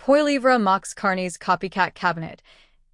Poilievre mocks Carney's copycat cabinet.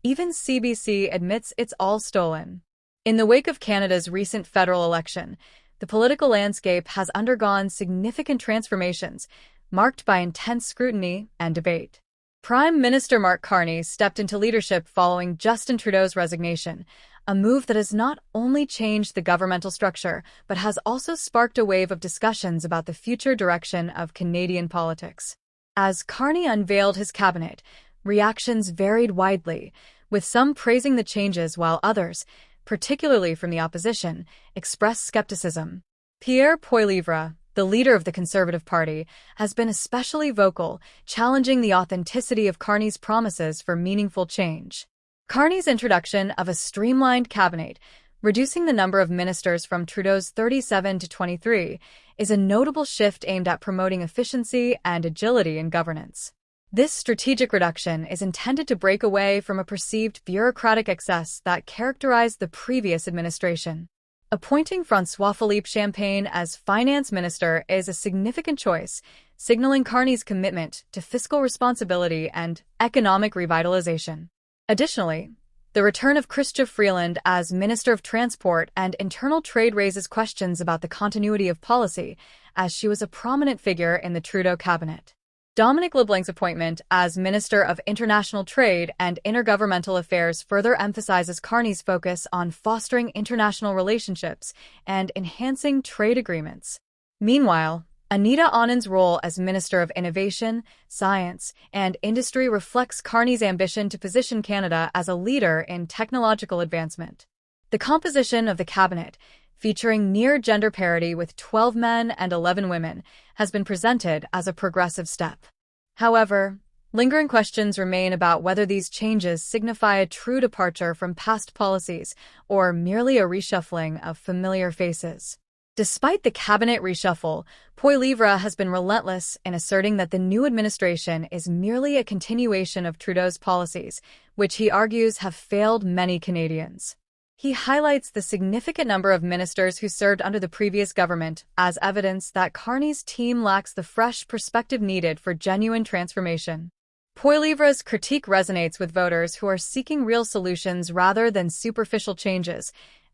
Even CBC admits it's all stolen. In the wake of Canada's recent federal election, the political landscape has undergone significant transformations, marked by intense scrutiny and debate. Prime Minister Mark Carney stepped into leadership following Justin Trudeau's resignation, a move that has not only changed the governmental structure, but has also sparked a wave of discussions about the future direction of Canadian politics. As Carney unveiled his cabinet, reactions varied widely, with some praising the changes while others, particularly from the opposition, expressed skepticism. Pierre Poilievre, the leader of the Conservative Party, has been especially vocal, challenging the authenticity of Carney's promises for meaningful change. Carney's introduction of a streamlined cabinet, reducing the number of ministers from Trudeau's 37 to 23, is a notable shift aimed at promoting efficiency and agility in governance. This strategic reduction is intended to break away from a perceived bureaucratic excess that characterized the previous administration. Appointing François-Philippe Champagne as finance minister is a significant choice, signaling Carney's commitment to fiscal responsibility and economic revitalization. Additionally, the return of Chrystia Freeland as Minister of Transport and Internal Trade raises questions about the continuity of policy, as she was a prominent figure in the Trudeau cabinet. Dominic LeBlanc's appointment as Minister of International Trade and Intergovernmental Affairs further emphasizes Carney's focus on fostering international relationships and enhancing trade agreements. Meanwhile, Anita Anand's role as Minister of Innovation, Science, and Industry reflects Carney's ambition to position Canada as a leader in technological advancement. The composition of the cabinet, featuring near gender parity with 12 men and 11 women, has been presented as a progressive step. However, lingering questions remain about whether these changes signify a true departure from past policies or merely a reshuffling of familiar faces. Despite the cabinet reshuffle, Poilievre has been relentless in asserting that the new administration is merely a continuation of Trudeau's policies, which he argues have failed many Canadians. He highlights the significant number of ministers who served under the previous government as evidence that Carney's team lacks the fresh perspective needed for genuine transformation. Poilievre's critique resonates with voters who are seeking real solutions rather than superficial changes,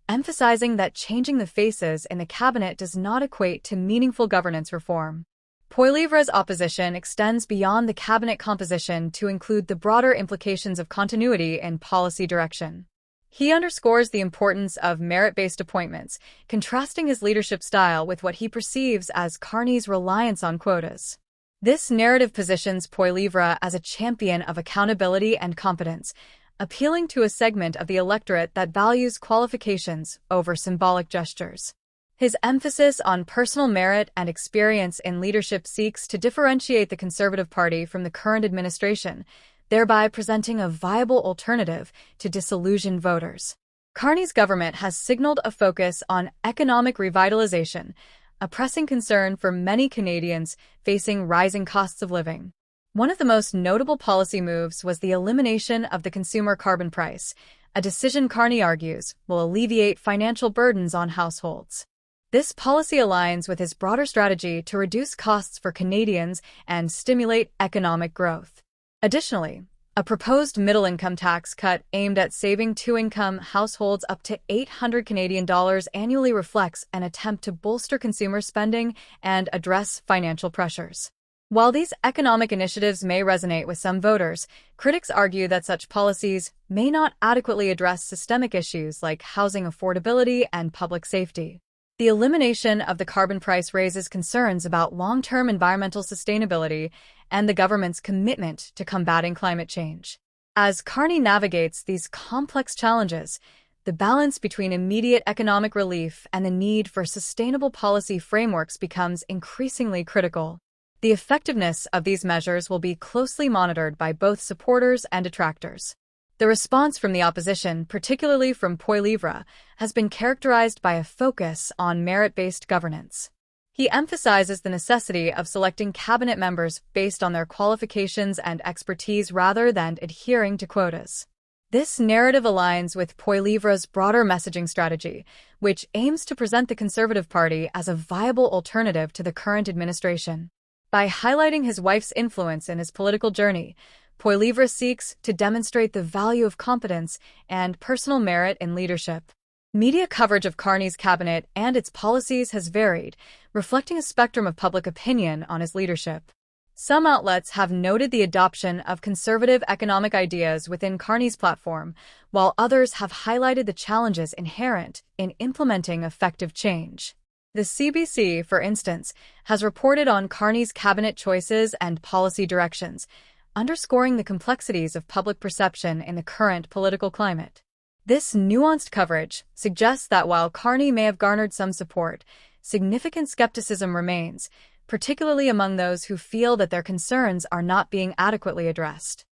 emphasizing that changing the faces in the cabinet does not equate to meaningful governance reform. Poilievre's opposition extends beyond the cabinet composition to include the broader implications of continuity in policy direction. He underscores the importance of merit-based appointments, contrasting his leadership style with what he perceives as Carney's reliance on quotas. This narrative positions Poilievre as a champion of accountability and competence, appealing to a segment of the electorate that values qualifications over symbolic gestures. His emphasis on personal merit and experience in leadership seeks to differentiate the Conservative Party from the current administration, thereby presenting a viable alternative to disillusioned voters. Carney's government has signaled a focus on economic revitalization, a pressing concern for many Canadians facing rising costs of living. One of the most notable policy moves was the elimination of the consumer carbon price, a decision Carney argues will alleviate financial burdens on households. This policy aligns with his broader strategy to reduce costs for Canadians and stimulate economic growth. Additionally, a proposed middle-income tax cut aimed at saving two-income households up to $800 Canadian annually reflects an attempt to bolster consumer spending and address financial pressures. While these economic initiatives may resonate with some voters, critics argue that such policies may not adequately address systemic issues like housing affordability and public safety. The elimination of the carbon price raises concerns about long-term environmental sustainability and the government's commitment to combating climate change. As Carney navigates these complex challenges, the balance between immediate economic relief and the need for sustainable policy frameworks becomes increasingly critical. The effectiveness of these measures will be closely monitored by both supporters and detractors. The response from the opposition, particularly from Poilievre, has been characterized by a focus on merit-based governance. He emphasizes the necessity of selecting cabinet members based on their qualifications and expertise rather than adhering to quotas. This narrative aligns with Poilievre's broader messaging strategy, which aims to present the Conservative Party as a viable alternative to the current administration. By highlighting his wife's influence in his political journey, Poilievre seeks to demonstrate the value of competence and personal merit in leadership. Media coverage of Carney's cabinet and its policies has varied, reflecting a spectrum of public opinion on his leadership. Some outlets have noted the adoption of conservative economic ideas within Carney's platform, while others have highlighted the challenges inherent in implementing effective change. The CBC, for instance, has reported on Carney's cabinet choices and policy directions, underscoring the complexities of public perception in the current political climate. This nuanced coverage suggests that while Carney may have garnered some support, significant skepticism remains, particularly among those who feel that their concerns are not being adequately addressed.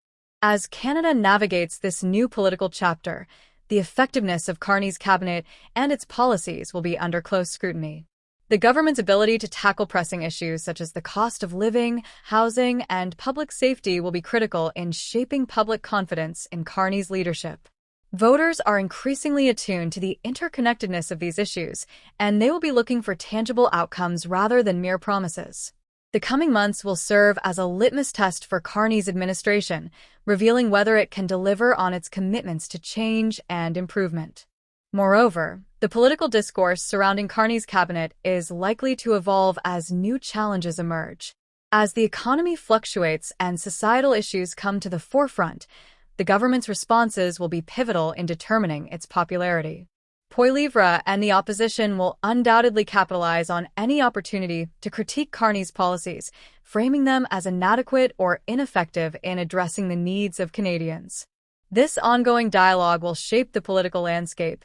As Canada navigates this new political chapter, the effectiveness of Carney's cabinet and its policies will be under close scrutiny. The government's ability to tackle pressing issues such as the cost of living, housing, and public safety will be critical in shaping public confidence in Carney's leadership. Voters are increasingly attuned to the interconnectedness of these issues, and they will be looking for tangible outcomes rather than mere promises. The coming months will serve as a litmus test for Carney's administration, revealing whether it can deliver on its commitments to change and improvement. Moreover, the political discourse surrounding Carney's cabinet is likely to evolve as new challenges emerge. As the economy fluctuates and societal issues come to the forefront, the government's responses will be pivotal in determining its popularity. Poilievre and the opposition will undoubtedly capitalize on any opportunity to critique Carney's policies, framing them as inadequate or ineffective in addressing the needs of Canadians. This ongoing dialogue will shape the political landscape,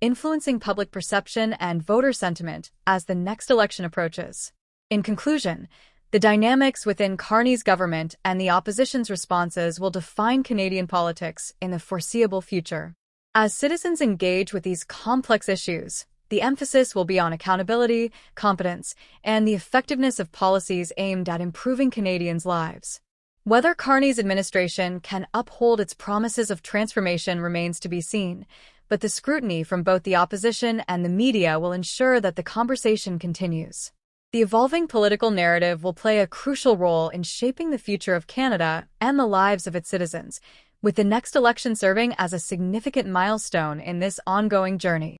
influencing public perception and voter sentiment as the next election approaches. In conclusion, the dynamics within Carney's government and the opposition's responses will define Canadian politics in the foreseeable future. As citizens engage with these complex issues, the emphasis will be on accountability, competence, and the effectiveness of policies aimed at improving Canadians' lives. Whether Carney's administration can uphold its promises of transformation remains to be seen, but the scrutiny from both the opposition and the media will ensure that the conversation continues. The evolving political narrative will play a crucial role in shaping the future of Canada and the lives of its citizens, with the next election serving as a significant milestone in this ongoing journey.